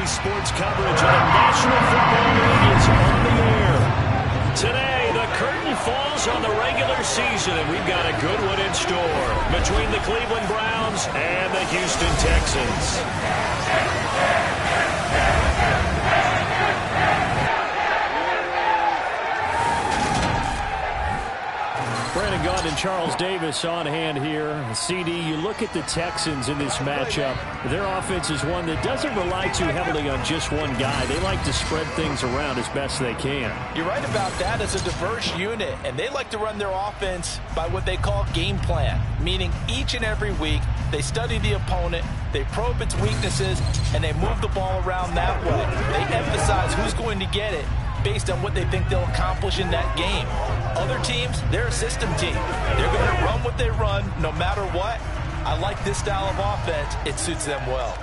sports coverage of the National Football League is on the air. Today, the curtain falls on the regular season, and we've got a good one in store between the Cleveland Browns and the Houston Texans. Brandon Gaudin and Charles Davis on hand here. CD, you look at the Texans in this matchup. Their offense is one that doesn't rely too heavily on just one guy. They like to spread things around as best they can. You're right about that. It's a diverse unit, and they like to run their offense by what they call game plan, meaning each and every week they study the opponent, they probe its weaknesses, and they move the ball around that way. They emphasize who's going to get it based on what they think they'll accomplish in that game. Other teams, they're a system team. They're going to run what they run no matter what. I like this style of offense. It suits them well.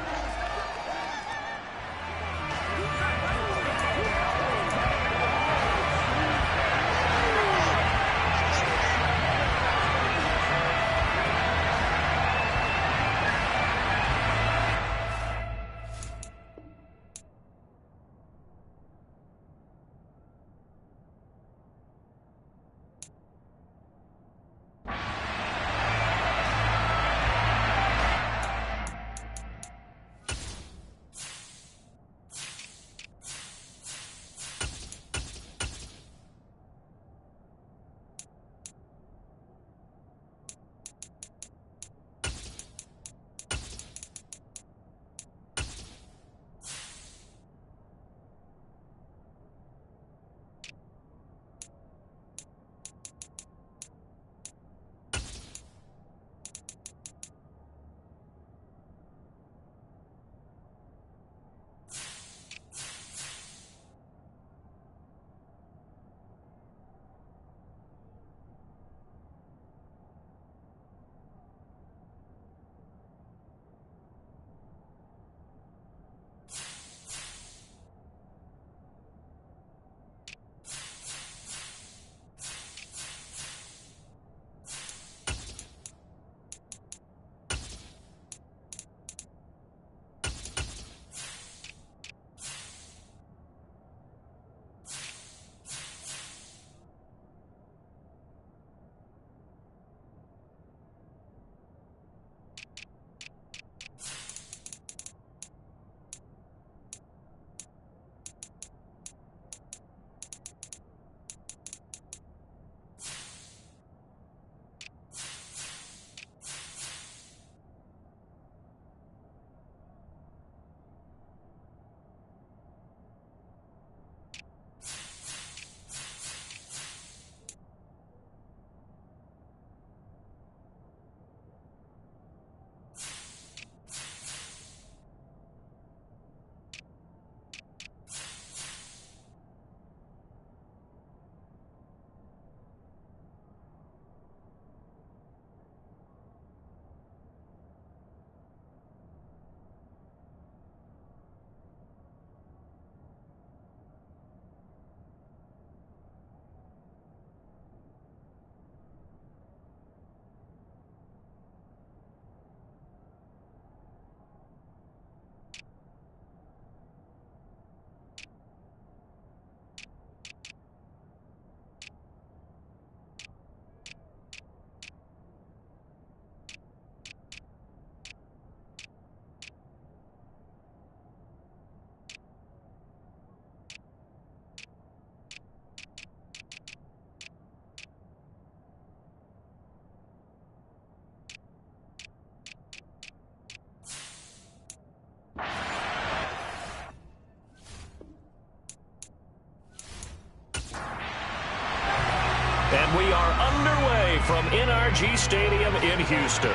And we are underway from NRG Stadium in Houston.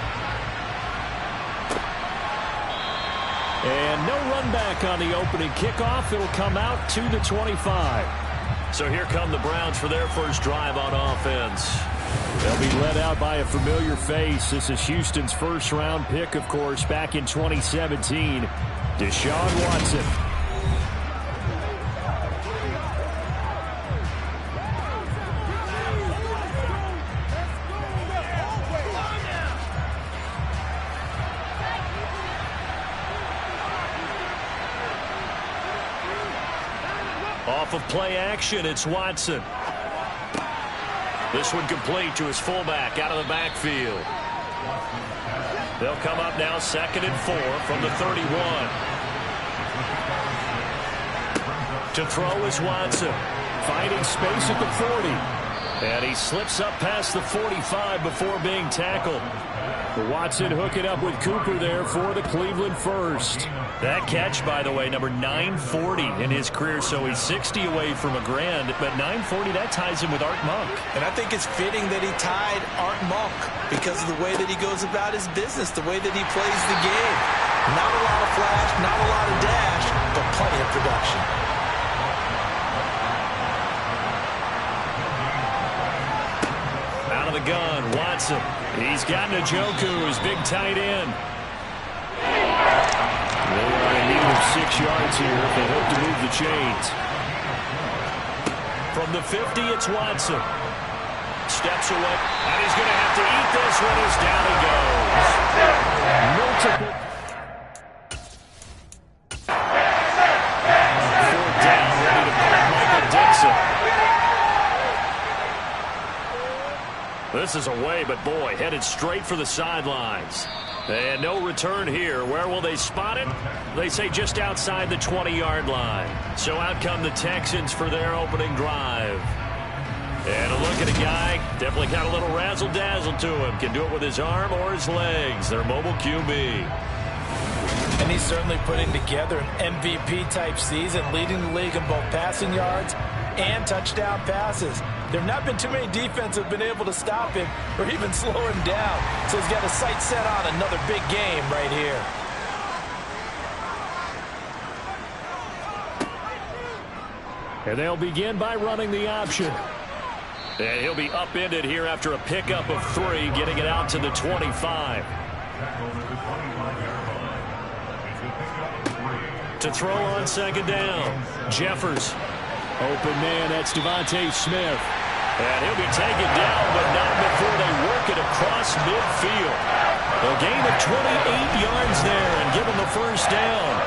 And no run back on the opening kickoff. It'll come out to the 25. So here come the Browns for their first drive on offense. They'll be led out by a familiar face. This is Houston's first-round pick, of course, back in 2017, Deshaun Watson. Off of play action, it's Watson. This one complete to his fullback out of the backfield. They'll come up now 2nd and 4 from the 31. To throw is Watson. Finding space at the 40. And he slips up past the 45 before being tackled. Watson hooking up with Cooper there for the Cleveland first. That catch, by the way, number 940 in his career, so he's 60 away from a grand, but 940, that ties him with Art Monk. And I think it's fitting that he tied Art Monk because of the way that he goes about his business, the way that he plays the game. Not a lot of flash, not a lot of dash, but plenty of production. Out of the gun, Watson. He's got Njoku, his big tight end. They are in need of 6 yards here if they hope to move the chains. From the 50, it's Watson. Steps away, and he's going to have to eat this one as down he goes. Multiple. 4th down, ready to play Michael Dixon. This is away, but boy, headed straight for the sidelines. And no return here. Where will they spot it? They say just outside the 20-yard line. So out come the Texans for their opening drive. And a look at a guy, definitely got a little razzle-dazzle to him. Can do it with his arm or his legs. Their mobile QB. And he's certainly putting together an MVP-type season, leading the league in both passing yards and touchdown passes. There have not been too many defenses that have been able to stop him or even slow him down. So he's got his sights set on another big game right here. And they'll begin by running the option. And he'll be upended here after a pickup of 3, getting it out to the 25. To throw on 2nd down, Jeffers. Open man, that's Devontae Smith. And he'll be taken down, but not before they work it across midfield. A gain of 28 yards there and give him the first down.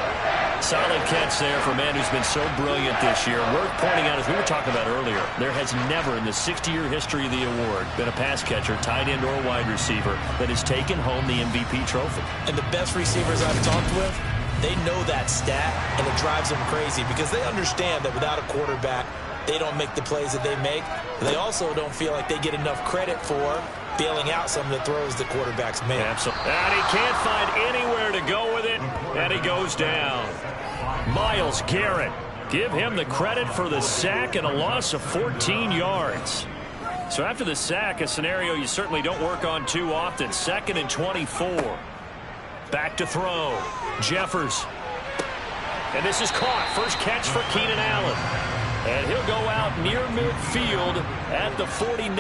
Solid catch there for a man who's been so brilliant this year. Worth pointing out, as we were talking about earlier, there has never in the 60-year history of the award been a pass catcher, tight end, or wide receiver that has taken home the MVP trophy. And the best receivers I've talked with, they know that stat, and it drives them crazy because they understand that without a quarterback, they don't make the plays that they make. They also don't feel like they get enough credit for bailing out some of the throws the quarterbacks make. Absolutely. And he can't find anywhere to go with it, and he goes down. Myles Garrett, give him the credit for the sack and a loss of 14 yards. So after the sack, a scenario you certainly don't work on too often. 2nd and 24. Back to throw. Jeffers. And this is caught. First catch for Keenan Allen. And he'll go out near midfield at the 49.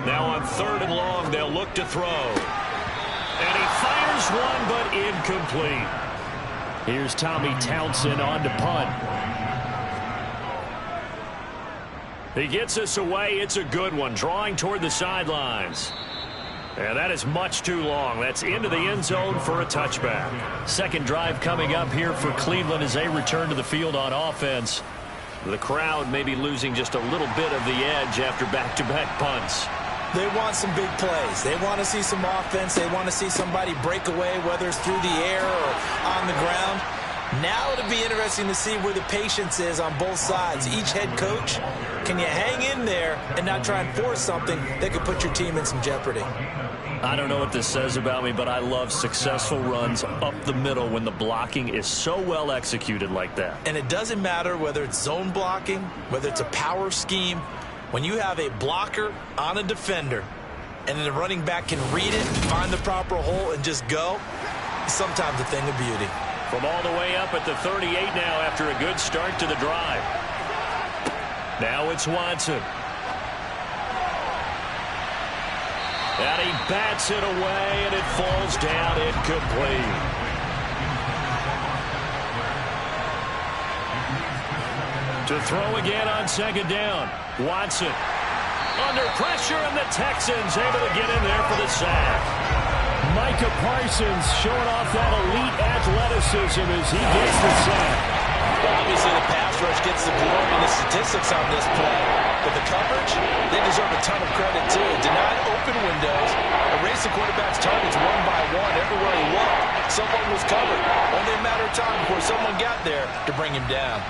Now on 3rd and long, they'll look to throw. And he fires one, but incomplete. Here's Tommy Townsend on to punt. He gets us away. It's a good one, drawing toward the sidelines. And that is much too long. That's into the end zone for a touchback. Second drive coming up here for Cleveland as they return to the field on offense. The crowd may be losing just a little bit of the edge after back-to-back punts. They want some big plays. They want to see some offense. They want to see somebody break away, whether it's through the air or on the ground. Now it'll be interesting to see where the patience is on both sides. Each head coach, can you hang in there and not try and force something that could put your team in some jeopardy? I don't know what this says about me, but I love successful runs up the middle when the blocking is so well executed like that. And it doesn't matter whether it's zone blocking, whether it's a power scheme. When you have a blocker on a defender and then the running back can read it, find the proper hole, and just go, it's sometimes a thing of beauty. From all the way up at the 38 now after a good start to the drive. Now it's Watson. And he bats it away, and it falls down incomplete. To throw again on 2nd down. Watson under pressure, and the Texans able to get in there for the sack. Micah Parsons showing off that elite athleticism as he gets the sack. Well, obviously the pass rush gets the glory and the statistics on this play, but the coverage, they deserve a ton of credit too. Denied open windows, erased the quarterback's targets one by one. Everywhere he looked, someone was covered. Only a matter of time before someone got there to bring him down.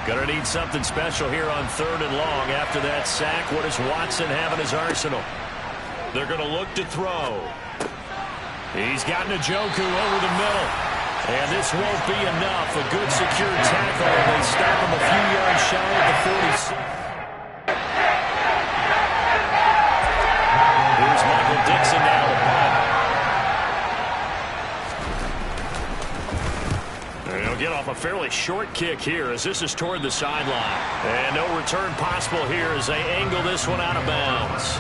Gonna need something special here on 3rd and long. After that sack, what does Watson have in his arsenal? They're gonna look to throw. He's got Njoku over the middle. And this won't be enough. A good secure tackle, and they stop him a few yards shy of the 46. Here's Michael Dixon now to punt. He'll get off a fairly short kick here as this is toward the sideline. And no return possible here as they angle this one out of bounds.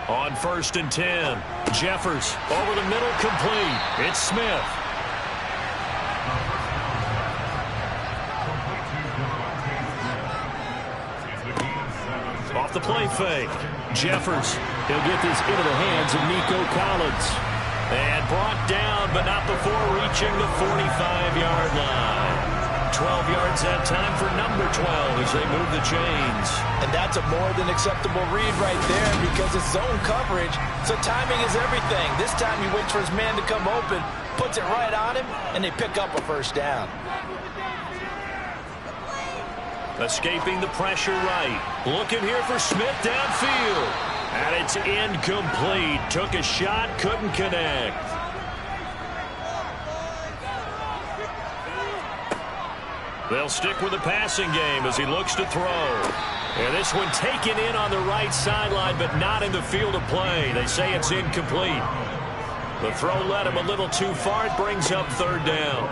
On 1st and 10, Jeffers over the middle, complete. It's Smith. Off the play fake. Jeffers, he'll get this into the hands of Nico Collins. And brought down, but not before reaching the 45-yard line. 12 yards that time for number 12 as they move the chains. And that's a more than acceptable read right there because it's zone coverage, so timing is everything. This time he waits for his man to come open, puts it right on him, and they pick up a first down. Escaping the pressure right. Looking here for Smith downfield. And it's incomplete. Took a shot, couldn't connect. They'll stick with the passing game as he looks to throw. And this one taken in on the right sideline, but not in the field of play. They say it's incomplete. The throw led him a little too far. It brings up 3rd down.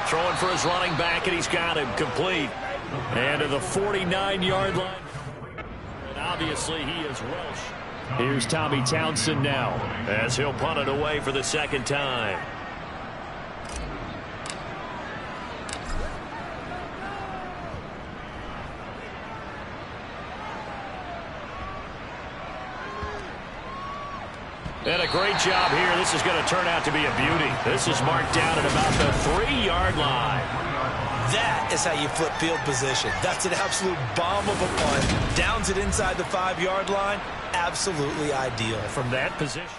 Throwing for his running back, and he's got him complete. And to the 49-yard line. And obviously he is Welsh. Here's Tommy Townsend now as he'll punt it away for the 2nd time. And a great job here. This is going to turn out to be a beauty. This is marked down at about the 3-yard line. That is how you flip field position. That's an absolute bomb of a punt. Downs it inside the 5-yard line. Absolutely ideal. From that position,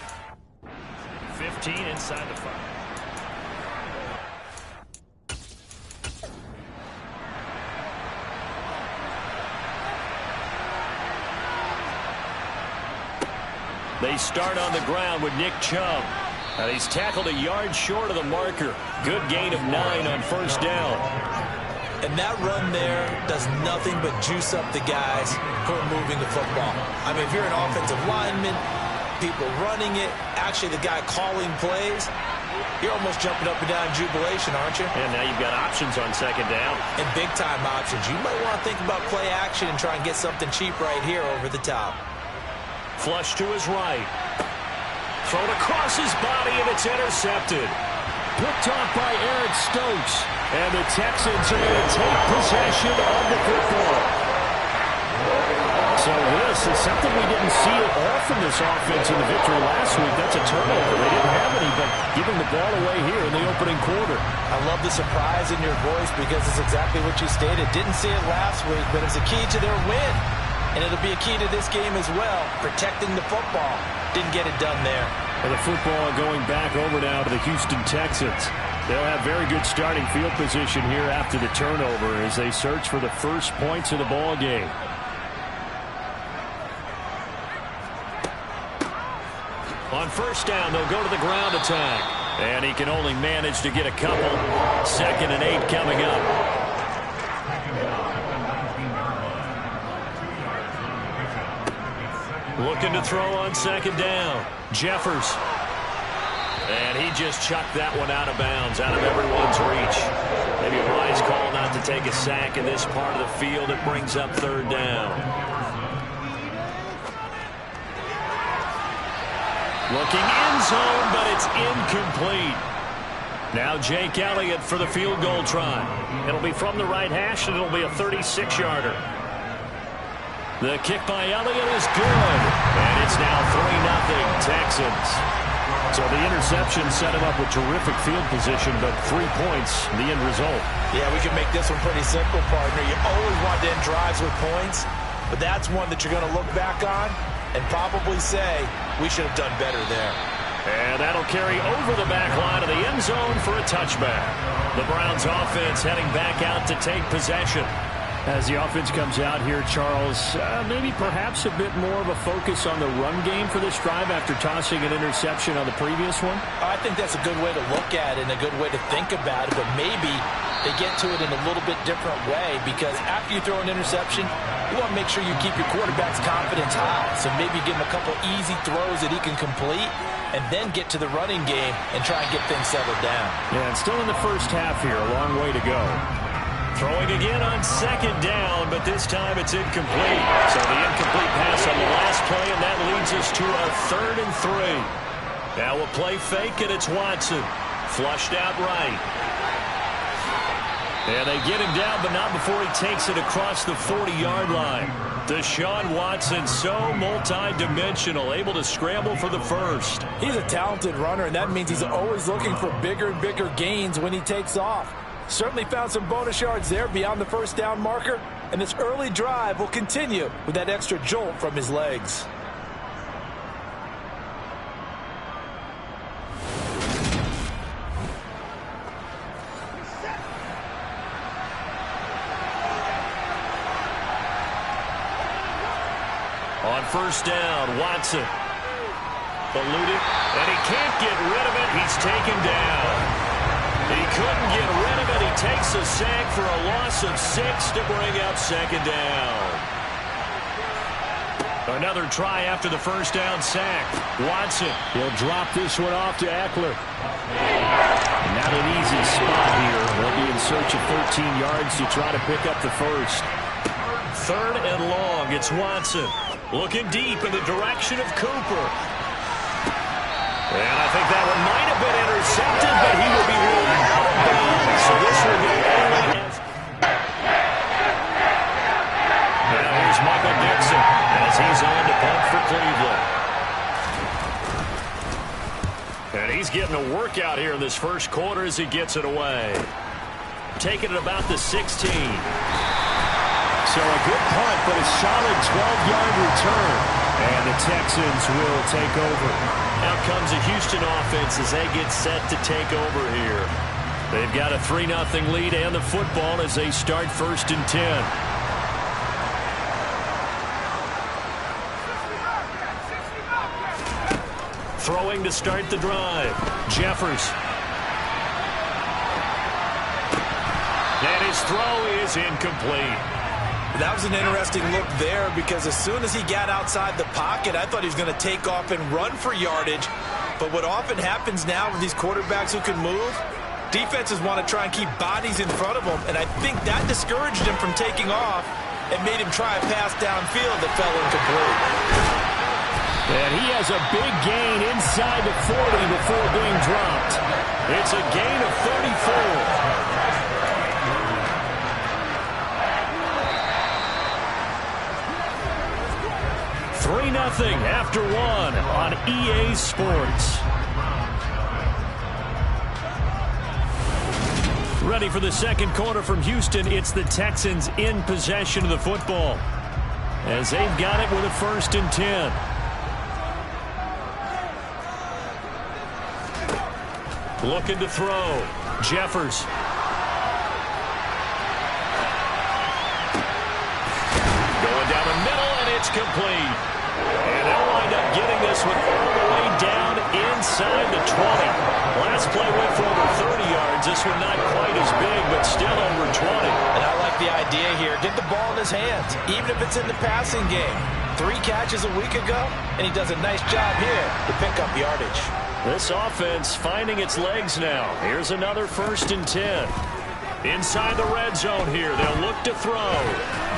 15 inside the 5. They start on the ground with Nick Chubb. And he's tackled a yard short of the marker. Good gain of 9 on 1st down. And that run there does nothing but juice up the guys who are moving the football. I mean, if you're an offensive lineman, people running it, actually the guy calling plays, you're almost jumping up and down in jubilation, aren't you? And now you've got options on 2nd down. And big-time options. You might want to think about play action and try and get something cheap right here over the top. Flush to his right. Thrown across his body, and it's intercepted. Picked off by Eric Stokes. And the Texans are going to take possession of the football. So this is something we didn't see at all from this offense in the victory last week. That's a turnover. They didn't have any, but giving the ball away here in the opening quarter. I love the surprise in your voice because it's exactly what you stated. Didn't see it last week, but it's a key to their win. And it'll be a key to this game as well, protecting the football. Didn't get it done there. And the football going back over now to the Houston Texans. They'll have very good starting field position here after the turnover as they search for the first points of the ball game. On 1st down, they'll go to the ground attack. And he can only manage to get a couple. 2nd and 8 coming up. Looking to throw on 2nd down. Jeffers. And he just chucked that one out of bounds, out of everyone's reach. Maybe a wise call not to take a sack in this part of the field. It brings up 3rd down. Looking end zone, but it's incomplete. Now Jake Elliott for the field goal try. It'll be from the right hash, and it'll be a 36-yarder. The kick by Elliott is good, and it's now 3-0 Texans. So the interception set him up with terrific field position, but 3 points, the end result. Yeah, we can make this one pretty simple, partner. You always want to end drives with points, but that's one that you're going to look back on and probably say, we should have done better there. And that'll carry over the back line of the end zone for a touchback. The Browns offense heading back out to take possession. As the offense comes out here, Charles, maybe perhaps a bit more of a focus on the run game for this drive after tossing an interception on the previous one? I think that's a good way to look at it and a good way to think about it, but maybe they get to it in a little bit different way, because after you throw an interception, you want to make sure you keep your quarterback's confidence high. So maybe give him a couple easy throws that he can complete and then get to the running game and try and get things settled down. Yeah, and still in the first half here, a long way to go. Throwing again on second down, but this time it's incomplete. So the incomplete pass on the last play, and that leads us to a 3rd and 3. Now a play fake, and it's Watson. Flushed out right. And they get him down, but not before he takes it across the 40-yard line. Deshaun Watson, so multi-dimensional, able to scramble for the first. He's a talented runner, and that means he's always looking for bigger and bigger gains when he takes off. Certainly found some bonus yards there beyond the first down marker, and this early drive will continue with that extra jolt from his legs. On first down, Watson. Eluded, and he can't get rid of it. He's taken down. He couldn't get rid of it. He takes a sack for a loss of 6 to bring up second down. Another try after the first down sack. Watson. He'll drop this one off to Eckler. Not an easy spot here. They'll be in search of 13 yards to try to pick up the first. 3rd and long. It's Watson. Looking deep in the direction of Cooper. And I think that one might have been intercepted, but he will be ruled out of bounds. So this will go only as... Now here's Michael Dixon as he's on to punt for Cleveland. And he's getting a workout here in this first quarter as he gets it away. Taking it about the 16. So a good punt, but a solid 12-yard return. And the Texans will take over. Out comes a Houston offense as they get set to take over here. They've got a 3-0 lead and the football as they start 1st and 10. Throwing to start the drive. Jeffers. And his throw is incomplete. That was an interesting look there, because as soon as he got outside the pocket, I thought he was going to take off and run for yardage. But what often happens now with these quarterbacks who can move, defenses want to try and keep bodies in front of them, and I think that discouraged him from taking off and made him try a pass downfield that fell incomplete. And he has a big gain inside the 40 before being dropped. It's a gain of 34. 3-0 after 1 on EA Sports. Ready for the second quarter from Houston. It's the Texans in possession of the football as they've got it with a 1st and 10. Looking to throw. Jeffers. Going down the middle, and it's complete. And they'll wind up getting this one all the way down inside the 20. Last play went for over 30 yards. This one not quite as big, but still over 20. And I like the idea here. Get the ball in his hands, even if it's in the passing game. 3 catches a week ago, and he does a nice job here to pick up yardage. This offense finding its legs now. Here's another 1st and 10. Inside the red zone here. They'll look to throw.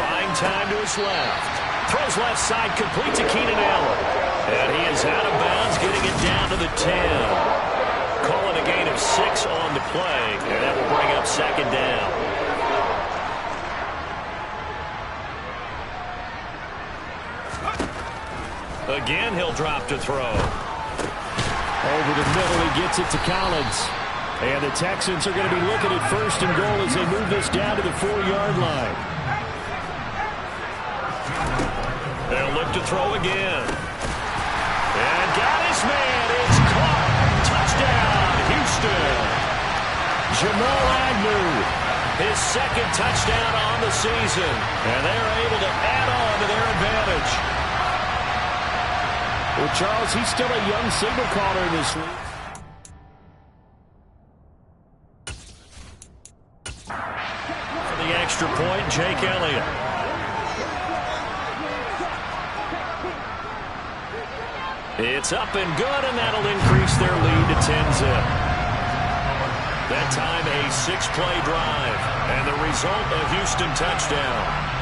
Buying time to his left. Throws left side, complete to Keenan Allen. And he is out of bounds, getting it to the 10. Calling a gain of 6 on the play, and that will bring up second down. Again, he'll drop to throw. Over the middle, he gets it to Collins. And the Texans are going to be looking at first and goal as they move this down to the 4-yard line. They'll look to throw again. And got his man. It's caught. Touchdown, Houston. Jamal Agnew, his second touchdown on the season. And they're able to add on to their advantage. Well, Charles, he's still a young signal caller in this league. For the extra point, Jake Elliott. It's up and good, and that'll increase their lead to 10-zip. That time a 6-play drive, and the result a Houston touchdown.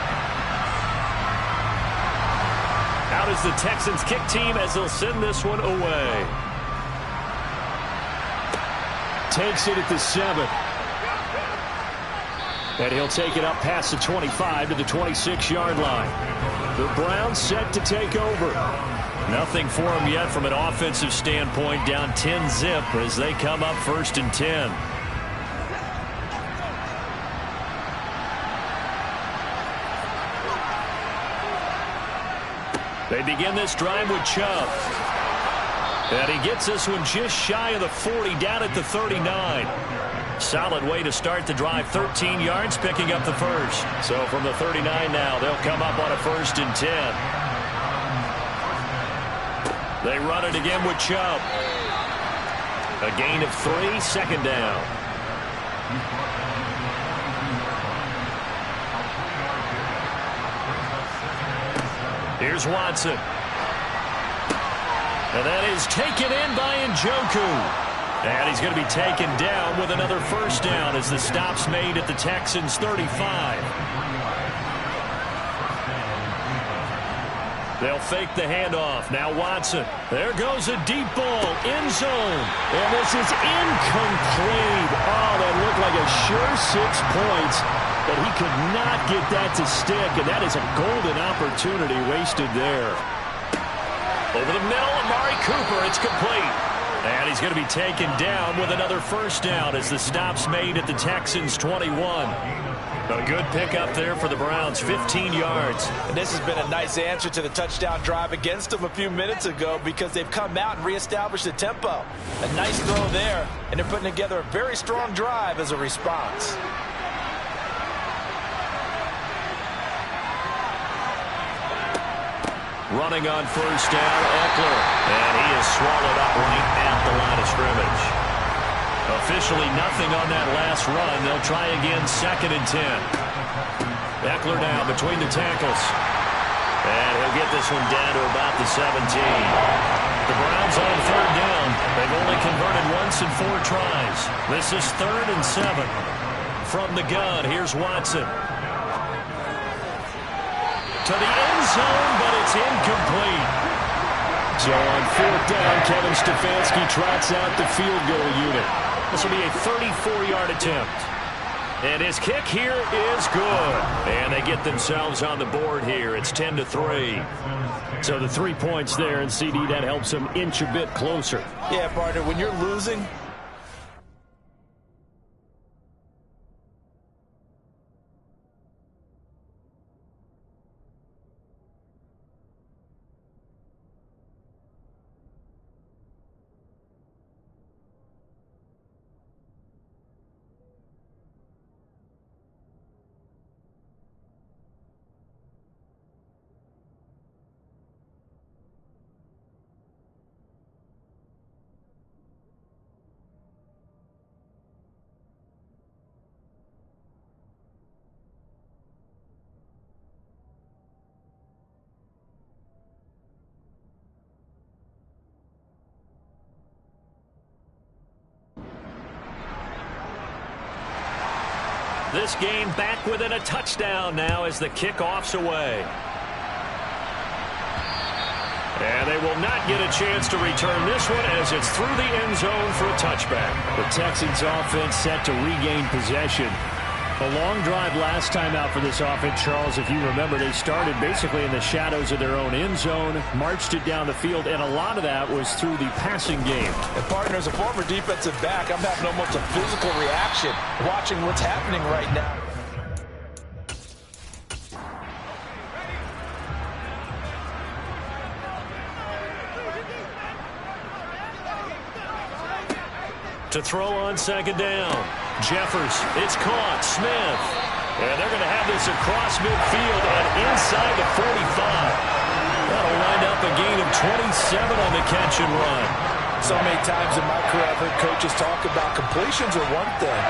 Out is the Texans kick team as they'll send this one away. Takes it at the 7. And he'll take it up past the 25 to the 26-yard line. The Browns set to take over. Nothing for them yet from an offensive standpoint, down 10-zip as they come up 1st and 10. They begin this drive with Chubb. And he gets this one just shy of the 40, down at the 39. Solid way to start the drive, 13 yards, picking up the first. So from the 39 now, they'll come up on a 1st and 10. They run it again with Chubb. A gain of 3, second down. Here's Watson. And that is taken in by Njoku. And he's going to be taken down with another first down as the stop's made at the Texans' 35. They'll fake the handoff. Now Watson. There goes a deep ball. End zone. And this is incomplete. Oh, that looked like a sure 6 points. But he could not get that to stick. And that is a golden opportunity wasted there. Over the middle, Amari Cooper. It's complete. And he's going to be taken down with another first down as the stop's made at the Texans' 21. A good pickup there for the Browns, 15 yards. And this has been a nice answer to the touchdown drive against them a few minutes ago because they've come out and reestablished the tempo. A nice throw there, and they're putting together a very strong drive as a response. Running on first down, Eckler. And he is swallowed up right at the line of scrimmage. Officially nothing on that last run. They'll try again, 2nd and 10. Eckler now between the tackles. And he'll get this one down to about the 17. The Browns on 3rd down. They've only converted once in 4 tries. This is 3rd and 7. From the gun, here's Watson. To the end zone, but it's incomplete. So on 4th down, Kevin Stefanski trots out the field goal unit. This will be a 34-yard attempt. And his kick here is good. And they get themselves on the board here. It's 10-3. So the 3 points there, and CD, that helps them inch a bit closer. Yeah, partner, when you're losing, this game back within a touchdown now as the kickoff's away. And they will not get a chance to return this one as it's through the end zone for a touchback. The Texans offense set to regain possession. A long drive last time out for this offense, Charles. If you remember, they started basically in the shadows of their own end zone, marched it down the field, and a lot of that was through the passing game. And partner, as a former defensive back, I'm having almost a physical reaction watching what's happening right now. To throw on second down. Jeffers, it's caught. Smith. And they're going to have this across midfield and inside the 45. That'll wind up a gain of 27 on the catch and run. So many times in my career I've heard coaches talk about completions are one thing.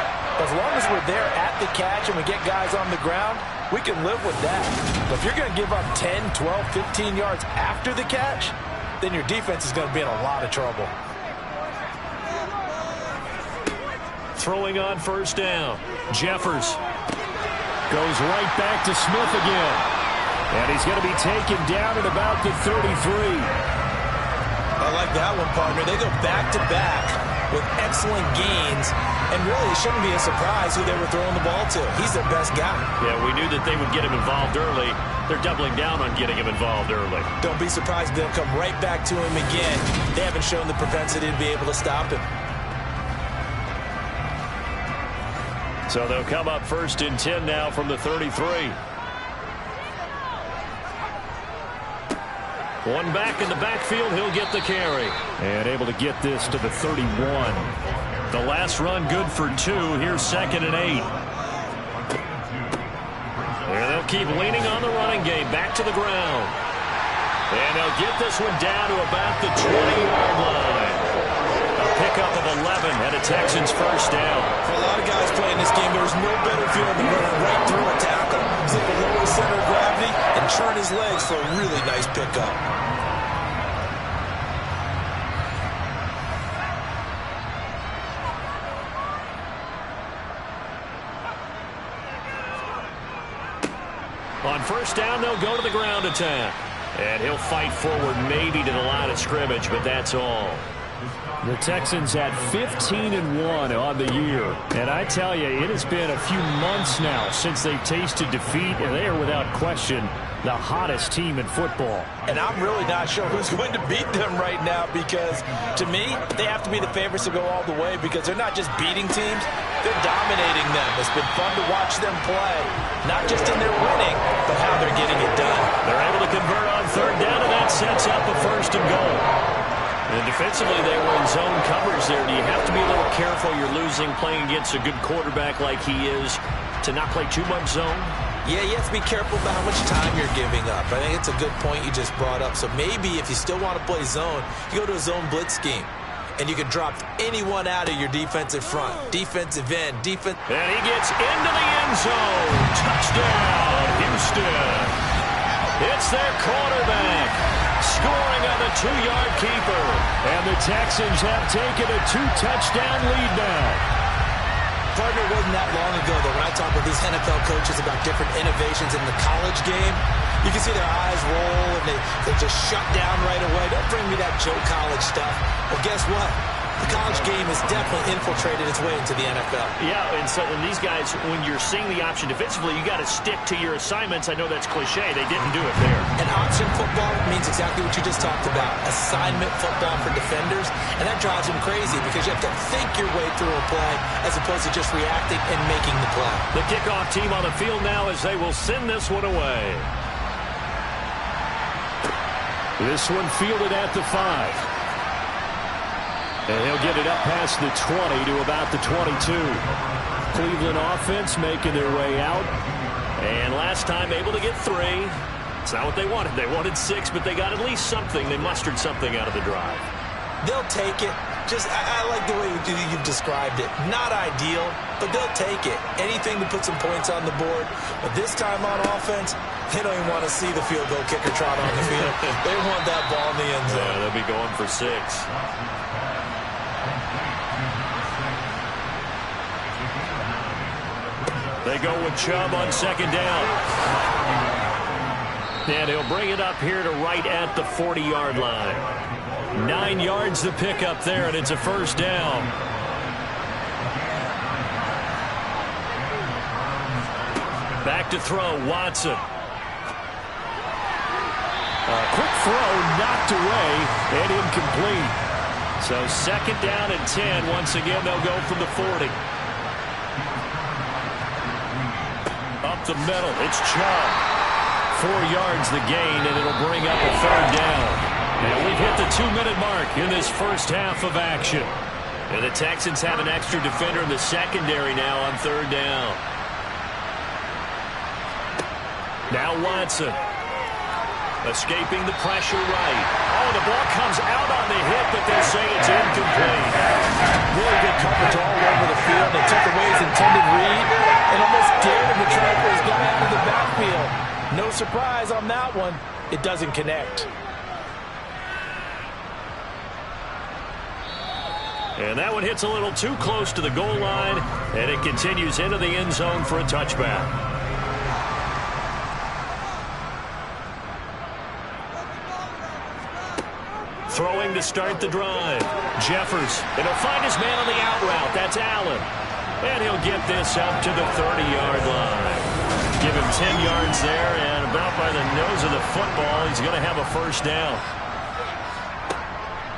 As long as we're there at the catch and we get guys on the ground, we can live with that. But if you're going to give up 10, 12, 15 yards after the catch, then your defense is going to be in a lot of trouble. Throwing on first down. Jeffers goes right back to Smith again. And he's going to be taken down at about the 33. I like that one, partner. They go back-to-back with excellent gains. And really, it shouldn't be a surprise who they were throwing the ball to. He's their best guy. Yeah, we knew that they would get him involved early. They're doubling down on getting him involved early. Don't be surprised they'll come right back to him again. They haven't shown the propensity to be able to stop him. So they'll come up first and 10 now from the 33. One back in the backfield, he'll get the carry. And able to get this to the 31. The last run good for 2. Here's second and 8. And they'll keep leaning on the running game. Back to the ground. And they'll get this one down to about the 20-yard line. A pickup of 11 and a Texans first down. For a lot of guys playing this game, there's no better feeling than running right through a tackle. Zip a lower center of gravity and churn his legs for a really nice pickup. On first down, they'll go to the ground attack. And he'll fight forward maybe to the line of scrimmage, but that's all. The Texans at 15-1 on the year. And I tell you, it has been a few months now since they've tasted defeat, and they are without question the hottest team in football. And I'm really not sure who's going to beat them right now because, to me, they have to be the favorites to go all the way because they're not just beating teams, they're dominating them. It's been fun to watch them play, not just in their winning, but how they're getting it done. They're able to convert on third down, and that sets up a first and goal. And defensively, they were in zone coverage there. Do you have to be a little careful? You're losing playing against a good quarterback like he is to not play too much zone? Yeah, you have to be careful about how much time you're giving up. I think it's a good point you just brought up. So maybe if you still want to play zone, you go to a zone blitz scheme. And you can drop anyone out of your defensive front. Defensive end, defense. And he gets into the end zone. Touchdown, Houston. It's their quarterback. Scoring on the 2-yard keeper. And the Texans have taken a 2-touchdown lead now. Partner, it wasn't that long ago that when I talk with these NFL coaches about different innovations in the college game, you can see their eyes roll and they just shut down right away. Don't bring me that Joe College stuff. Well, guess what? The college game has definitely infiltrated its way into the NFL. Yeah, and so and these guys, when you're seeing the option defensively, you got to stick to your assignments. I know that's cliche. They didn't do it there. And option football means exactly what you just talked about. Assignment football for defenders. And that drives them crazy because you have to think your way through a play as opposed to just reacting and making the play. The kickoff team on the field now as they will send this one away. This one fielded at the 5. And he'll get it up past the 20 to about the 22. Cleveland offense making their way out. And last time able to get 3. It's not what they wanted. They wanted 6, but they got at least something. They mustered something out of the drive. They'll take it. Just, I like the way you've described it. Not ideal, but they'll take it. Anything to put some points on the board. But this time on offense, they don't even want to see the field goal kicker trot on the field. They want that ball in the end zone. Yeah, they'll be going for 6. They go with Chubb on second down. And he'll bring it up here to right at the 40-yard line. 9 yards to pick up there, and it's a first down. Back to throw, Watson. Quick throw, knocked away, and incomplete. So second down and 10. Once again, they'll go from the 40. Up the middle, it's Chubb. 4 yards the gain, and it'll bring up a third down. And we've hit the 2-minute mark in this first half of action. And the Texans have an extra defender in the secondary now on third down. Now Watson. Escaping the pressure right. Oh, the ball comes out on the hit, but they say it's incomplete. Really good coverage all over the field. They took away his intended read and almost dared him to try for his guy out of the backfield. No surprise on that one. It doesn't connect. And that one hits a little too close to the goal line, and it continues into the end zone for a touchback. Throwing to start the drive. Jeffers. And he'll find his man on the out route. That's Allen. And he'll get this up to the 30-yard line. Give him 10 yards there, and about by the nose of the football, he's going to have a first down.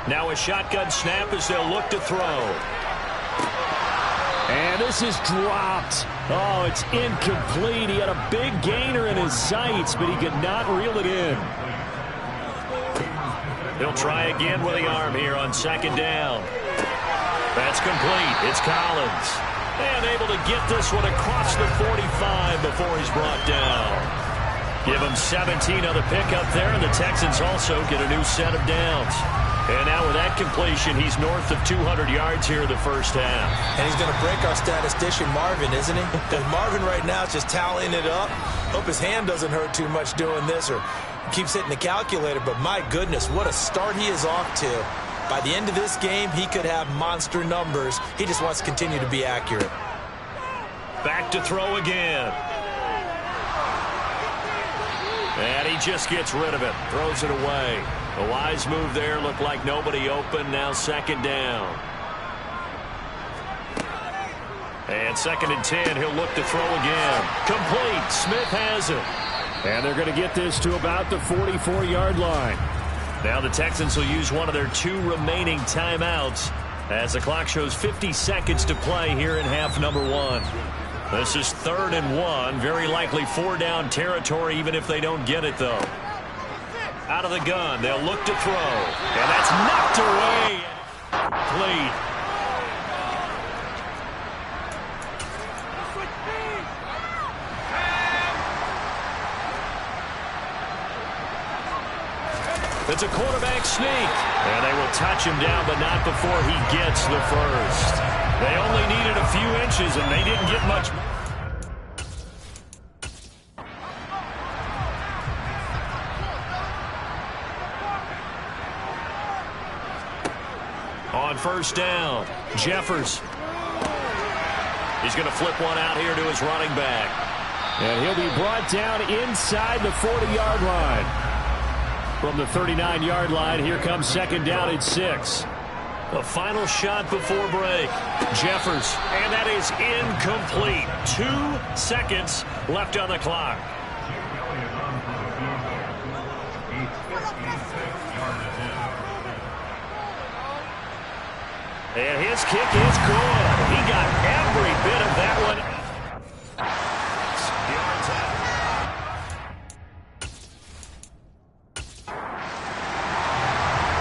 Now a shotgun snap as they'll look to throw. And this is dropped. Oh, it's incomplete. He had a big gainer in his sights, but he could not reel it in. He'll try again with the arm here on second down. That's complete. It's Collins. And able to get this one across the 45 before he's brought down. Give him 17 on the pickup there, and the Texans also get a new set of downs. And now with that completion, he's north of 200 yards here in the first half. And he's going to break our statistician Marvin, isn't he? Because Marvin right now is just tallying it up. Hope his hand doesn't hurt too much doing this, or keeps hitting the calculator, but my goodness, what a start he is off to. By the end of this game, he could have monster numbers. He just wants to continue to be accurate. Back to throw again. And he just gets rid of it. Throws it away. A wise move there. Looked like nobody open. Now second down. And second and 10. He'll look to throw again. Complete. Smith has it. And they're going to get this to about the 44-yard line. Now the Texans will use one of their 2 remaining timeouts as the clock shows 50 seconds to play here in half number 1. This is 3rd and 1. Very likely 4-down territory even if they don't get it, though. Out of the gun. They'll look to throw. And that's knocked away. Complete. It's a quarterback sneak. And they will touch him down, but not before he gets the first. They only needed a few inches, and they didn't get much. On first down, Jeffers. He's going to flip one out here to his running back. And he'll be brought down inside the 40-yard line. From the 39-yard line, here comes second down at 6. A final shot before break. Jeffers, and that is incomplete. 2 seconds left on the clock. And his kick is good. He got every bit of that one.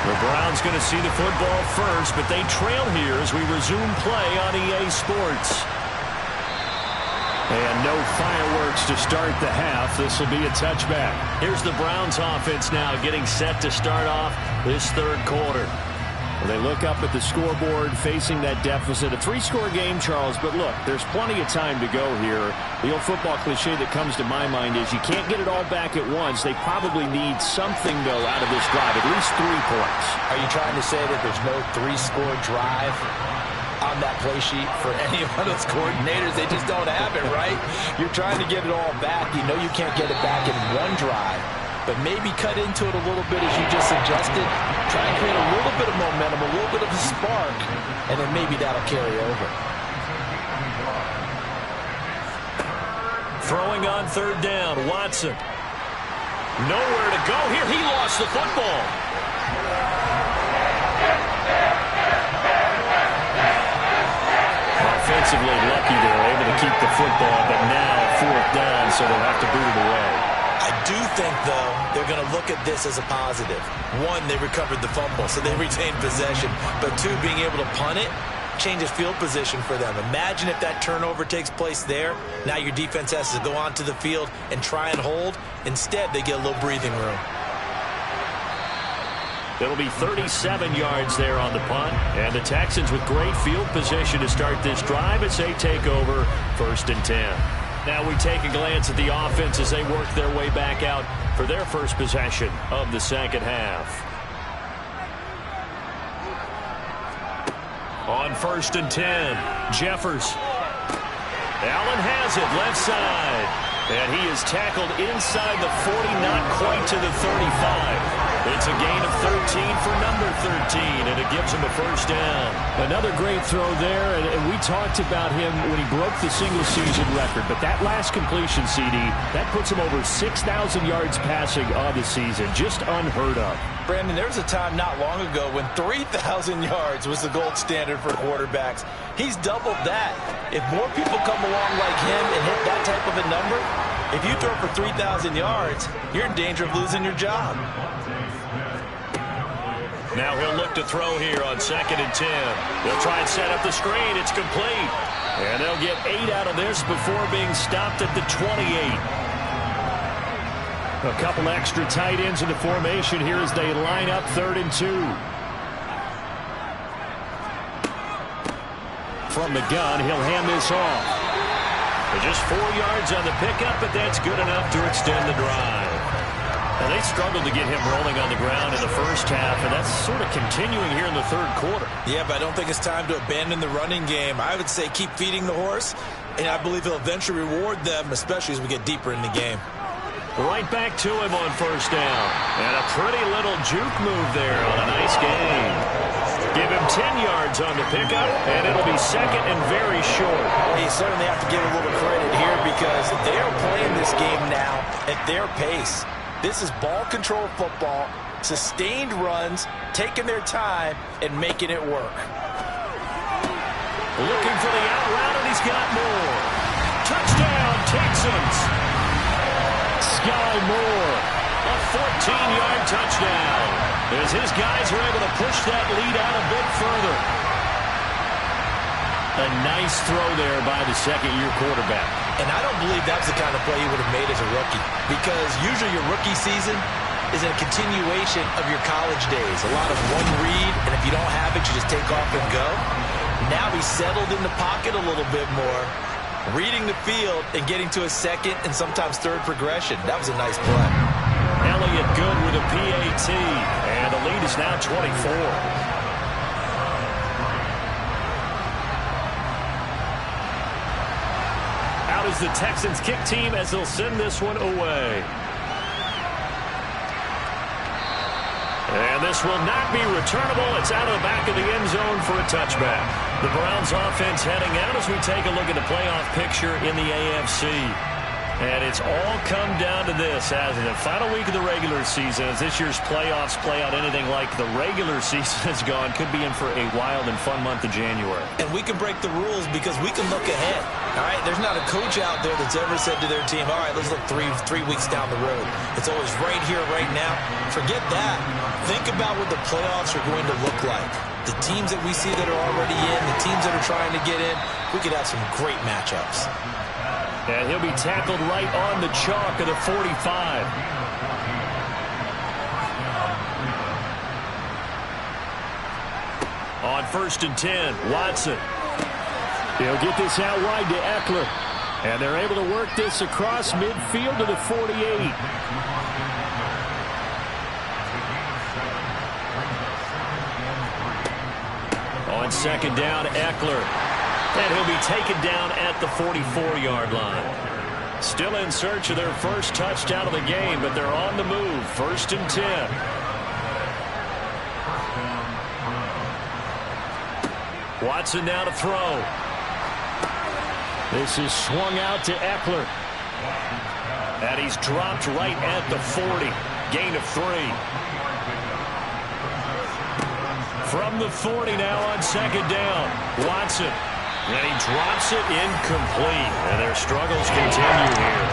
The Browns going to see the football first, but they trail here as we resume play on EA Sports. And no fireworks to start the half. This will be a touchback. Here's the Browns offense now getting set to start off this third quarter. Well, they look up at the scoreboard facing that deficit. A 3-score game, Charles, but look, there's plenty of time to go here. The old football cliche that comes to my mind is you can't get it all back at once. They probably need something, though, out of this drive, at least 3 points. Are you trying to say that there's no 3-score drive on that play sheet for any one of those coordinators? They just don't have it, right? You're trying to get it all back. You know you can't get it back in one drive. but maybe cut into it a little bit as you just suggested. Try and create a little bit of momentum, a little bit of a spark, and then maybe that'll carry over. Throwing on third down, Watson. Nowhere to go here. He lost the football. Offensively lucky they were able to keep the football, but now fourth down, so they'll have to boot it away. I do think, though, they're going to look at this as a positive. One, they recovered the fumble, so they retained possession. But two, being able to punt it changes field position for them. Imagine if that turnover takes place there. Now your defense has to go onto the field and try and hold. Instead, they get a little breathing room. It'll be 37 yards there on the punt. And the Texans with great field position to start this drive as they take over 1st and 10. Now we take a glance at the offense as they work their way back out for their first possession of the second half. On 1st and 10, Jeffers. Allen has it left side. And he is tackled inside the 40, not quite to the 35. It's a gain of 13 for number 13, and it gives him a first down. Another great throw there, and we talked about him when he broke the single-season record. But that last completion, CD, that puts him over 6,000 yards passing on the season. Just unheard of. Brandon, there was a time not long ago when 3,000 yards was the gold standard for quarterbacks. He's doubled that. If more people come along like him and hit that type of a number, if you throw for 3,000 yards, you're in danger of losing your job. Now he'll look to throw here on 2nd and 10. They'll try and set up the screen. It's complete. And they'll get 8 out of this before being stopped at the 28. A couple extra tight ends in the formation here as they line up 3rd and 2. From the gun, he'll hand this off. Just 4 yards on the pickup, but that's good enough to extend the drive. And they struggled to get him rolling on the ground in the first half, and that's sort of continuing here in the third quarter. Yeah, but I don't think it's time to abandon the running game. I would say keep feeding the horse, and I believe he'll eventually reward them, especially as we get deeper in the game. Right back to him on first down. And a pretty little juke move there on a nice gain. Give him 10 yards on the pickup, and it'll be second and very short. You certainly have to give a little credit here because they're playing this game now at their pace. This is ball control football, sustained runs, taking their time, and making it work. Looking for the out route, and he's got more. Touchdown, Texans. Sky Moore. A 14-yard touchdown as his guys were able to push that lead out a bit further. A nice throw there by the second-year quarterback. And I don't believe that's the kind of play he would have made as a rookie because usually your rookie season is a continuation of your college days. A lot of one read, and if you don't have it, you just take off and go. Now he's settled in the pocket a little bit more, reading the field and getting to a second and sometimes third progression. That was a nice play. Elliott good with a PAT, and the lead is now 24. Is the Texans kick team as they'll send this one away. And this will not be returnable. It's out of the back of the end zone for a touchback. The Browns offense heading out as we take a look at the playoff picture in the AFC. And it's all come down to this, hasn't it? Final week of the regular season. As this year's playoffs play out anything like the regular season has gone, could be in for a wild and fun month of January. And we can break the rules because we can look ahead. All right, there's not a coach out there that's ever said to their team, all right, let's look three weeks down the road. It's always right here, right now. Forget that. Think about what the playoffs are going to look like. The teams that we see that are already in, the teams that are trying to get in, we could have some great matchups. And he'll be tackled right on the chalk of the 45. On 1st and 10, Watson. He'll get this out wide to Eckler. And they're able to work this across midfield to the 48. On 2nd down, Eckler. And he'll be taken down at the 44-yard line. Still in search of their first touchdown of the game, but they're on the move. 1st and 10. Watson now to throw. This is swung out to Eckler. And he's dropped right at the 40. Gain of 3. From the 40 now on 2nd down. Watson. And he drops it incomplete. And their struggles continue here.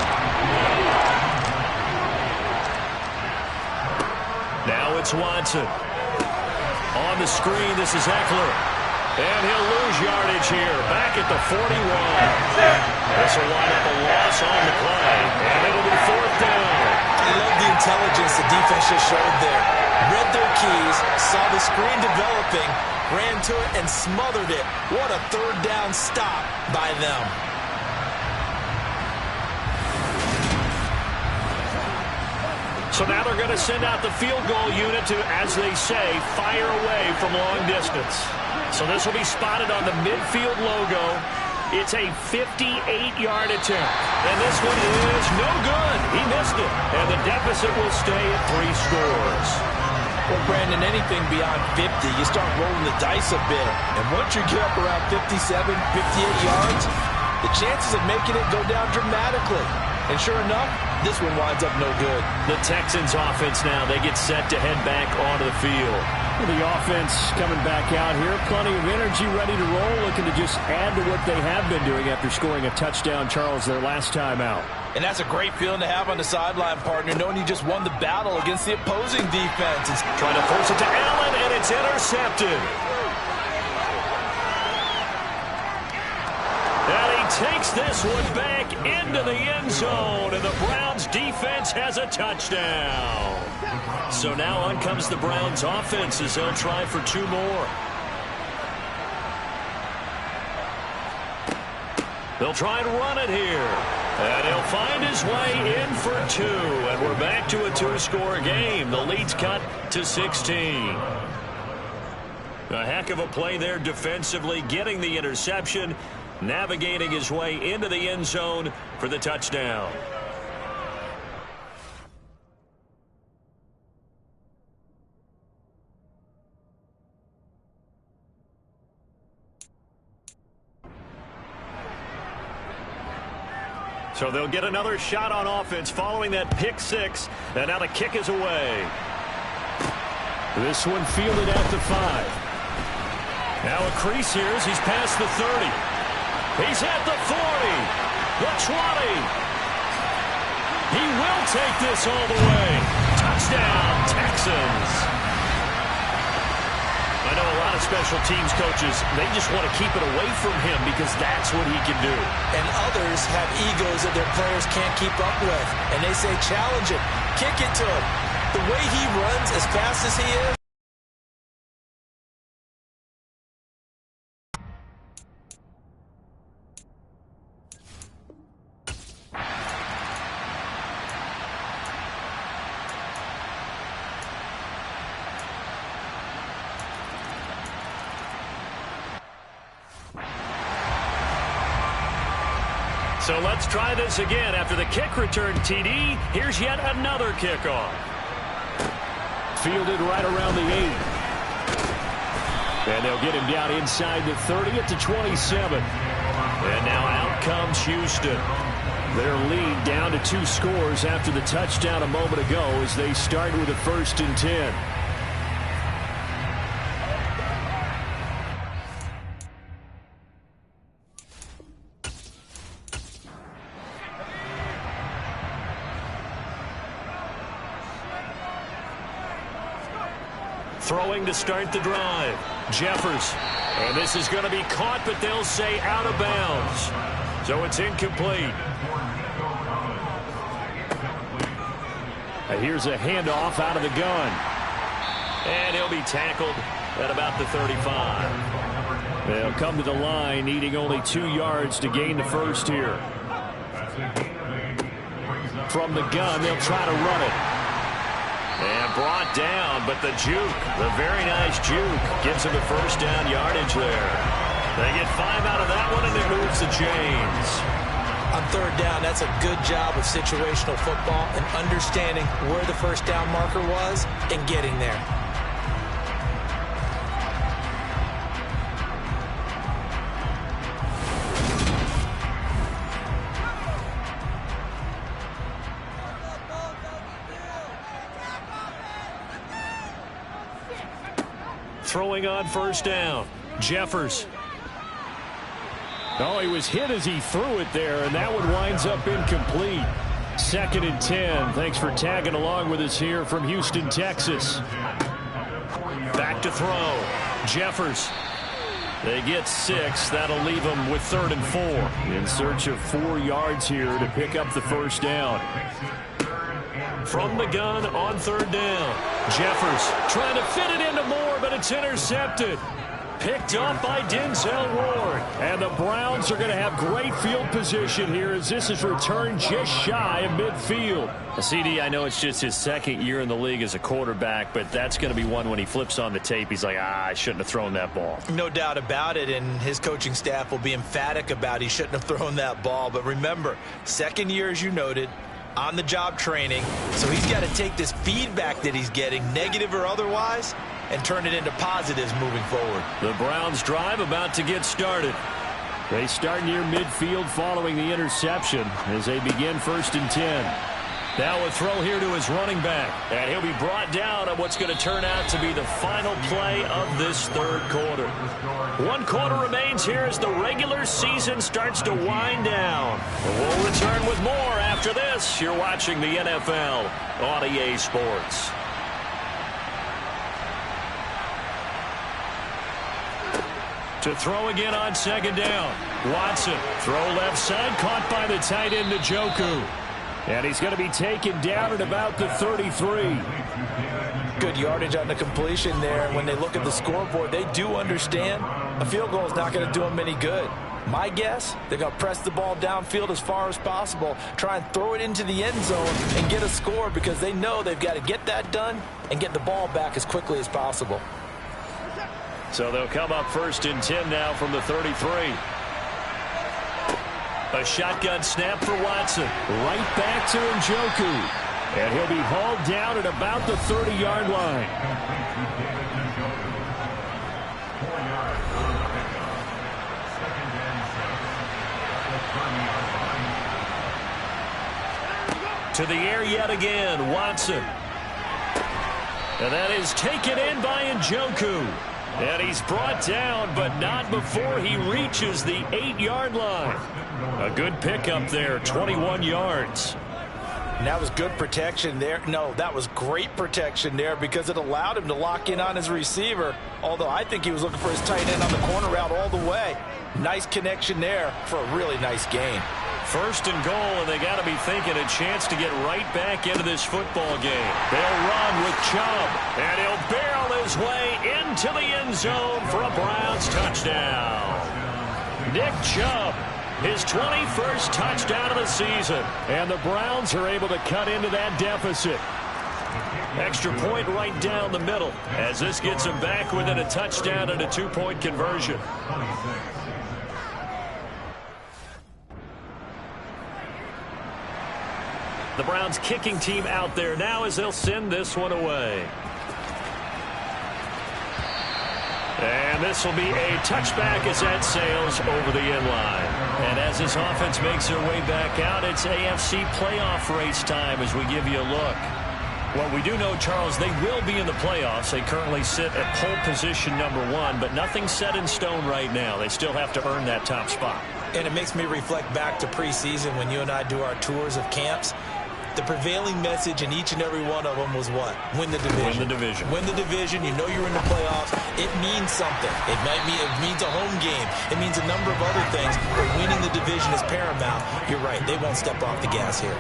Now it's Watson. On the screen, this is Eckler. And he'll lose yardage here. Back at the 41. This will wind up a loss on the play. And it'll be 4th down. I love the intelligence the defense just showed there. Read their keys, saw the screen developing, ran to it, and smothered it. What a 3rd down stop by them. So now they're going to send out the field goal unit to, as they say, fire away from long distance. So this will be spotted on the midfield logo. It's a 58-yard attempt. And this one is no good. He missed it. And the deficit will stay at 3 scores. Well, Brandon, anything beyond 50, you start rolling the dice a bit. And once you get up around 57, 58 yards, the chances of making it go down dramatically. And sure enough, this one winds up no good. The Texans offense now, they get set to head back onto the field. The offense coming back out here. Plenty of energy, ready to roll, looking to just add to what they have been doing after scoring a touchdown, Charles, their last time out. And that's a great feeling to have on the sideline, partner, knowing you just won the battle against the opposing defense. It's trying to force it to Allen, and it's intercepted. And he takes this one back into the end zone, and the Browns defense has a touchdown. So now on comes the Browns offense as they'll try for 2 more. They'll try and run it here. And he'll find his way in for 2. And we're back to a 2-score game. The lead's cut to 16. A heck of a play there defensively, getting the interception, navigating his way into the end zone for the touchdown. So they'll get another shot on offense following that pick 6. And now the kick is away. This one fielded at the 5. Now a crease here as he's past the 30. He's at the 40. The 20. He will take this all the way. Touchdown, Texans. I know a lot of special teams coaches, they just want to keep it away from him because that's what he can do. And others have egos that their players can't keep up with. And they say, challenge it, kick it to him. The way he runs as fast as he is. So let's try this again. After the kick return TD, here's yet another kickoff. Fielded right around the 8. And they'll get him down inside the 30 at the 27. And now out comes Houston. Their lead down to 2 scores after the touchdown a moment ago as they start with a 1st and 10. Throwing to start the drive. Jeffers. And this is going to be caught, but they'll say out of bounds. So it's incomplete. And here's a handoff out of the gun. And he'll be tackled at about the 35. They'll come to the line, needing only 2 yards to gain the first here. From the gun, they'll try to run it. And brought down, but the juke, the very nice juke, gives him a 1st down yardage there. They get 5 out of that one, and it moves the chains. On third down, that's a good job of situational football and understanding where the first down marker was and getting there. Throwing on first down, Jeffers. Oh, he was hit as he threw it there, and that one winds up incomplete. 2nd and 10. Thanks for tagging along with us here from Houston, Texas. Back to throw. Jeffers. They get 6. That'll leave them with 3rd and 4. In search of 4 yards here to pick up the first down. From the gun on 3rd down. Jeffers trying to fit it into Moore, but it's intercepted. Picked up by Denzel Ward. And the Browns are going to have great field position here as this is returned just shy of midfield. CD, I know it's just his 2nd year in the league as a quarterback, but that's going to be one when he flips on the tape. He's like, I shouldn't have thrown that ball. No doubt about it, and his coaching staff will be emphatic about he shouldn't have thrown that ball. But remember, 2nd year, as you noted, on-the-job training, so he's got to take this feedback that he's getting, negative or otherwise, and turn it into positives moving forward. The Browns drive about to get started. They start near midfield following the interception as they begin 1st and 10. Now a throw here to his running back, and he'll be brought down on what's going to turn out to be the final play of this 3rd quarter. 1 quarter remains here as the regular season starts to wind down. We'll return with more after this. You're watching the NFL on EA Sports. To throw again on 2nd down. Watson, throw left side, caught by the tight end Njoku. And he's going to be taken down at about the 33. Good yardage on the completion there. When they look at the scoreboard, they do understand a field goal is not going to do them any good. My guess, they're going to press the ball downfield as far as possible, try and throw it into the end zone and get a score because they know they've got to get that done and get the ball back as quickly as possible. So they'll come up 1st and 10 now from the 33. A shotgun snap for Watson. Right back to Njoku. And he'll be hauled down at about the 30-yard line. To the air yet again, Watson. And that is taken in by Njoku. And he's brought down, but not before he reaches the 8-yard line. A good pickup there, 21 yards. And that was good protection there. No, that was great protection there because it allowed him to lock in on his receiver, although I think he was looking for his tight end on the corner route all the way. Nice connection there for a really nice gain. 1st and goal, and they got to be thinking a chance to get right back into this football game. They'll run with Chubb, and he'll barrel his way into the end zone for a Browns touchdown. Nick Chubb, his 21st touchdown of the season. And the Browns are able to cut into that deficit. Extra point right down the middle as this gets him back within a touchdown and a 2-point conversion. The Browns kicking team out there now as they'll send this one away. And this will be a touchback as that sails over the end line. And as this offense makes their way back out, it's AFC playoff race time as we give you a look. Well, we do know, Charles, they will be in the playoffs. They currently sit at pole position #1, but nothing's set in stone right now. They still have to earn that top spot. And it makes me reflect back to preseason when you and I do our tours of camps. The prevailing message in each and every one of them was what? Win the division. Win the division. Win the division. You know you're in the playoffs. It means something. It means a home game. It means a number of other things. But winning the division is paramount. You're right. They won't step off the gas here.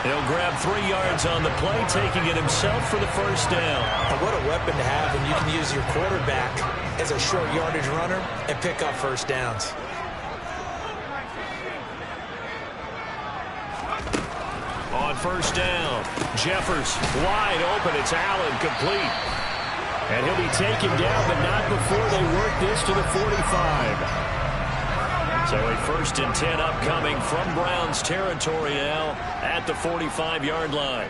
He'll grab 3 yards on the play, taking it himself for the first down. And what a weapon to have when you can use your quarterback as a short yardage runner and pick up first downs. first down. Jeffers wide open. It's Allen, complete. And he'll be taken down, but not before they work this to the 45. So a 1st and 10 upcoming from Browns territory now at the 45-yard line.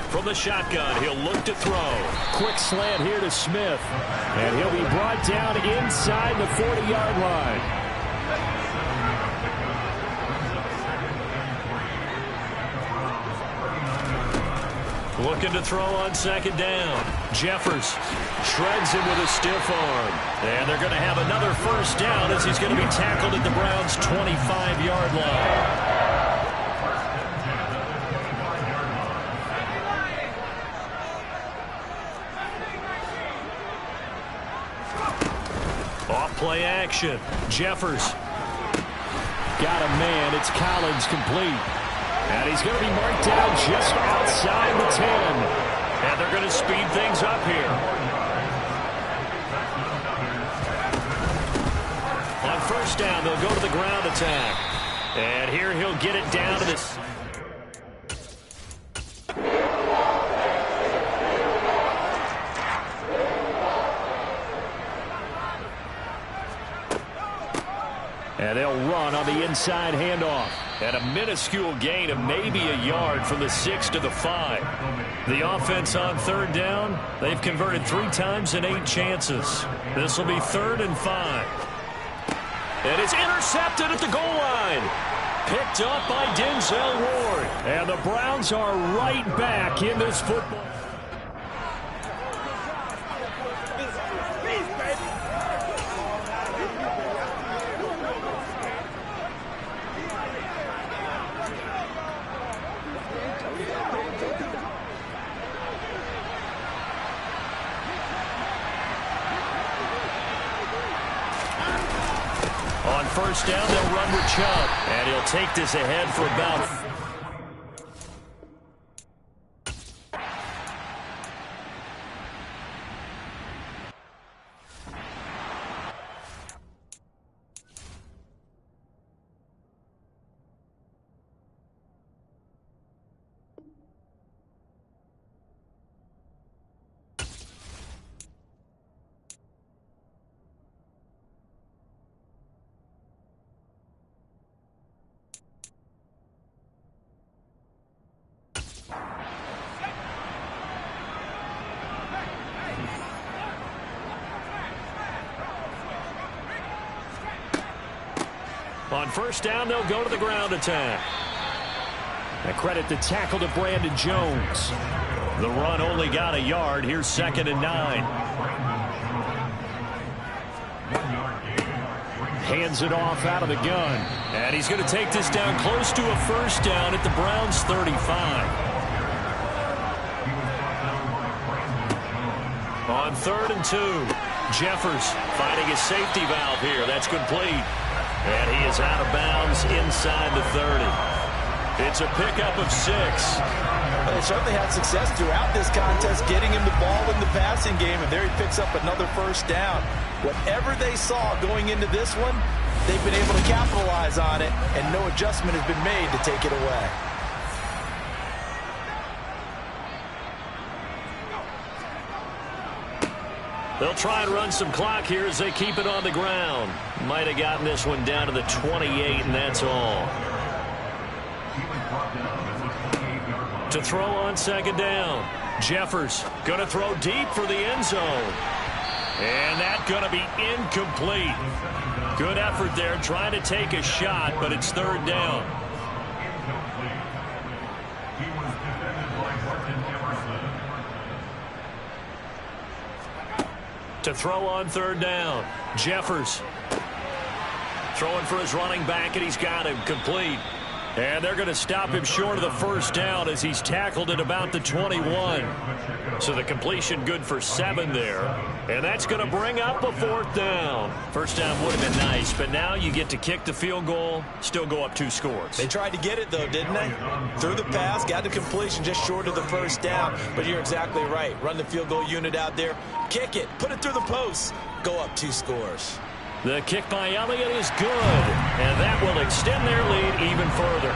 From the shotgun, he'll look to throw. Quick slant here to Smith. And he'll be brought down inside the 40-yard line. Looking to throw on 2nd down. Jeffers shreds him with a stiff arm. And they're going to have another 1st down as he's going to be tackled at the Browns' 25-yard line. Play action. Jeffers. Got a man. It's Collins, complete. And he's going to be marked down just outside the 10. And they're going to speed things up here. On 1st down, they'll go to the ground attack. And here he'll get it down to this. And they'll run on the inside handoff. And a minuscule gain of maybe a yard from the 6 to the 5. The offense on 3rd down, they've converted 3 times in 8 chances. This will be 3rd and 5. And it's intercepted at the goal line. Picked up by Denzel Ward. And the Browns are right back in this football. On 1st down, they'll run with Chubb. And he'll take this ahead for about... On 1st down, they'll go to the ground attack. And credit the tackle to Brandon Jones. The run only got a yard. Here's 2nd and 9. Hands it off out of the gun. And he's going to take this down close to a 1st down at the Browns' 35. On 3rd and 2, Jeffers finding his safety valve here. That's complete. And he is out of bounds inside the 30. It's a pickup of 6. Well, they certainly had success throughout this contest, getting him the ball in the passing game, and there he picks up another 1st down. Whatever they saw going into this one, they've been able to capitalize on it, and no adjustment has been made to take it away. They'll try and run some clock here as they keep it on the ground. Might have gotten this one down to the 28, and that's all. To throw on 2nd down. Jeffers going to throw deep for the end zone. And that's going to be incomplete. Good effort there trying to take a shot, but it's 3rd down. To throw on 3rd down. Jeffers throwing for his running back, and he's got him complete. And they're going to stop him short of the 1st down as he's tackled at about the 21. So the completion good for 7 there. And that's going to bring up a 4th down. 1st down would have been nice, but now you get to kick the field goal, still go up 2 scores. They tried to get it, though, didn't they? Threw the pass, got the completion just short of the 1st down. But you're exactly right. Run the field goal unit out there, kick it, put it through the post, go up 2 scores. The kick by Elliott is good, and that will extend their lead even further.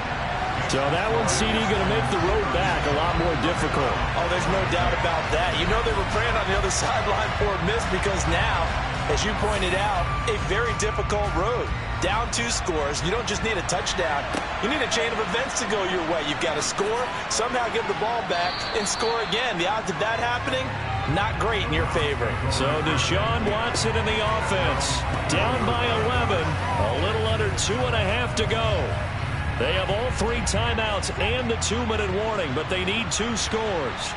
So that one, CD, going to make the road back a lot more difficult. Oh, there's no doubt about that. You know they were praying on the other sideline for a miss because now, as you pointed out, a very difficult road. Down 2 scores. You don't just need a touchdown. You need a chain of events to go your way. You've got to score, somehow give the ball back, and score again. The odds of that happening, not great in your favor. So Deshaun Watson in the offense. Down by 11. A little under 2.5 to go. They have all 3 timeouts and the 2-minute warning, but they need 2 scores.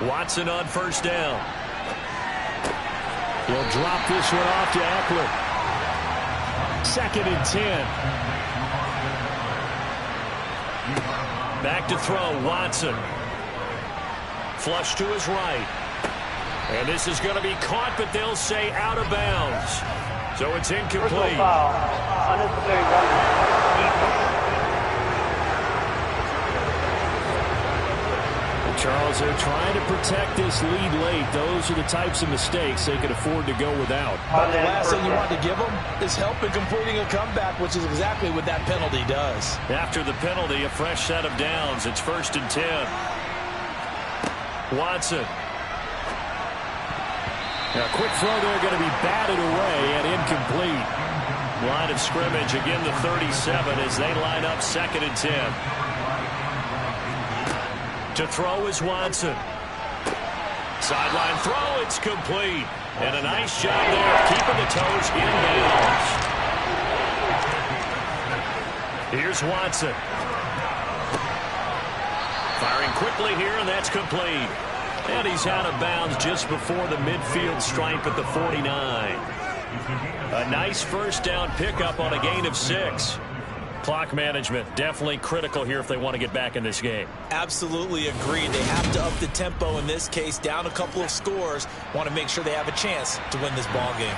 Watson on first down. We'll drop this one off to Eckler. 2nd and 10. Back to throw, Watson. Flush to his right. And this is going to be caught, but they'll say out of bounds. So it's incomplete. Charles, they're trying to protect this lead late. Those are the types of mistakes they can afford to go without. But the last thing you want to give them is help in completing a comeback, which is exactly what that penalty does. After the penalty, a fresh set of downs. It's 1st and 10. Watson. A quick throw there, going to be batted away and incomplete. Line of scrimmage, again the 37 as they line up 2nd and 10. To throw is Watson. Sideline throw, it's complete. And a nice job there of keeping the toes in bounds. Here's Watson. Firing quickly here, and that's complete. And he's out of bounds just before the midfield stripe at the 49. A nice first down pickup on a gain of 6. Clock management definitely critical here if they want to get back in this game. Absolutely agreed. They have to up the tempo in this case, down a couple of scores. Want to make sure they have a chance to win this ball game.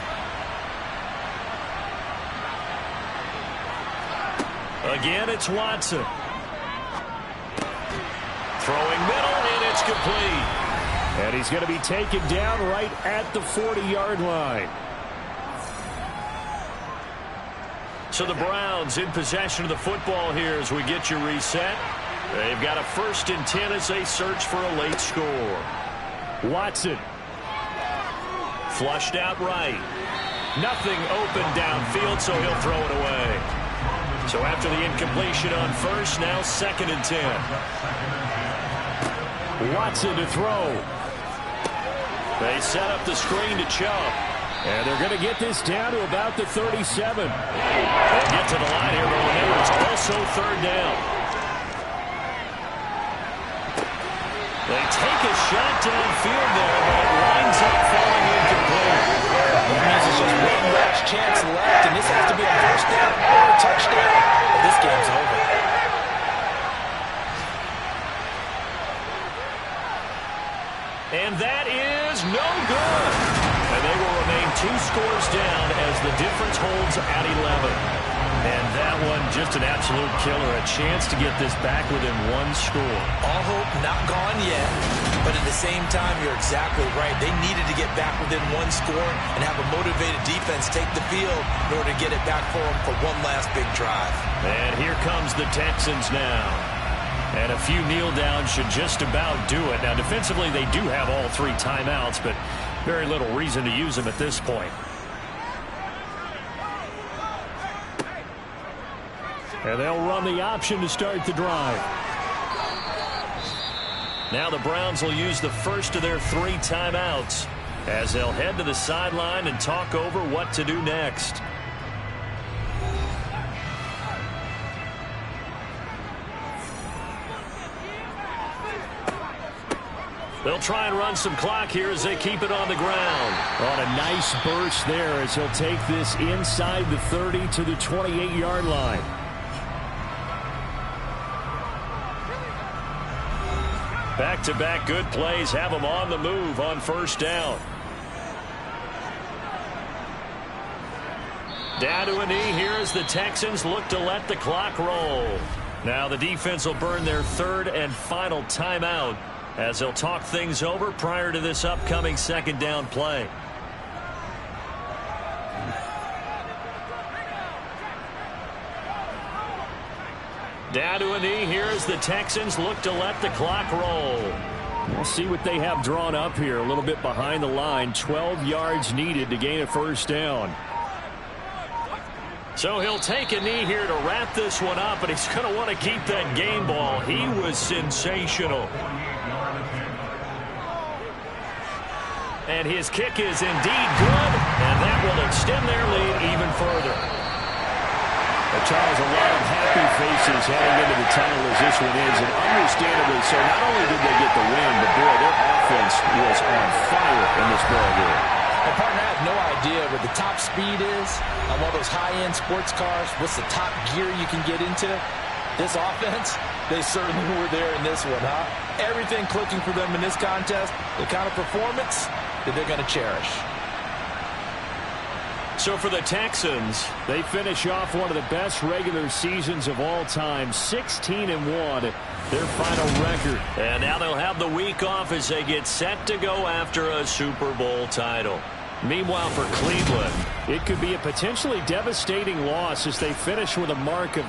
Again, it's Watson. Throwing middle, and it's complete. And he's going to be taken down right at the 40-yard line. So the Browns in possession of the football here as we get you reset. They've got a 1st and 10 as they search for a late score. Watson. Flushed out right. Nothing open downfield, so he'll throw it away. So after the incompletion on first, now 2nd and 10. Watson to throw. They set up the screen to Chubb. And they're going to get this down to about the 37. They get to the line here, but remember, it's also 3rd down. They take a shot downfield there, but it winds up falling incomplete. That means it's just one last chance left, and this has to be a first down or a touchdown. But this game's over. And that is no good. And they will remain 2 scores down as the difference holds at 11. And that one just an absolute killer. A chance to get this back within 1 score. All hope not gone yet. But at the same time, you're exactly right. They needed to get back within 1 score and have a motivated defense take the field in order to get it back for them for one last big drive. And here comes the Texans now. And a few kneel downs should just about do it. Now, defensively, they do have all 3 timeouts, but very little reason to use them at this point. And they'll run the option to start the drive. Now the Browns will use the first of their 3 timeouts as they'll head to the sideline and talk over what to do next. They'll try and run some clock here as they keep it on the ground. On a nice burst there as he'll take this inside the 30 to the 28-yard line. Back-to-back good plays have them on the move on first down. Down to a knee here as the Texans look to let the clock roll. Now the defense will burn their 3rd and final timeout as they'll talk things over prior to this upcoming 2nd down play. Down to a knee here as the Texans look to let the clock roll. We'll see what they have drawn up here. A little bit behind the line. 12 yards needed to gain a first down. So he'll take a knee here to wrap this one up, and he's going to want to keep that game ball. He was sensational. And his kick is indeed good, and that will extend their lead even further. Well, Charles, a lot of happy faces heading into the tunnel as this one is, and understandably so. Not only did they get the win, but boy, their offense was on fire in this ball game. And partner, I have no idea what the top speed is on one of those high-end sports cars. What's the top gear you can get into? This offense, they certainly were there in this one, huh? Everything clicking for them in this contest, the kind of performance that they're going to cherish. So for the Texans, they finish off one of the best regular seasons of all time, 16-1, their final record. And now they'll have the week off as they get set to go after a Super Bowl title. Meanwhile, for Cleveland, it could be a potentially devastating loss as they finish with a mark of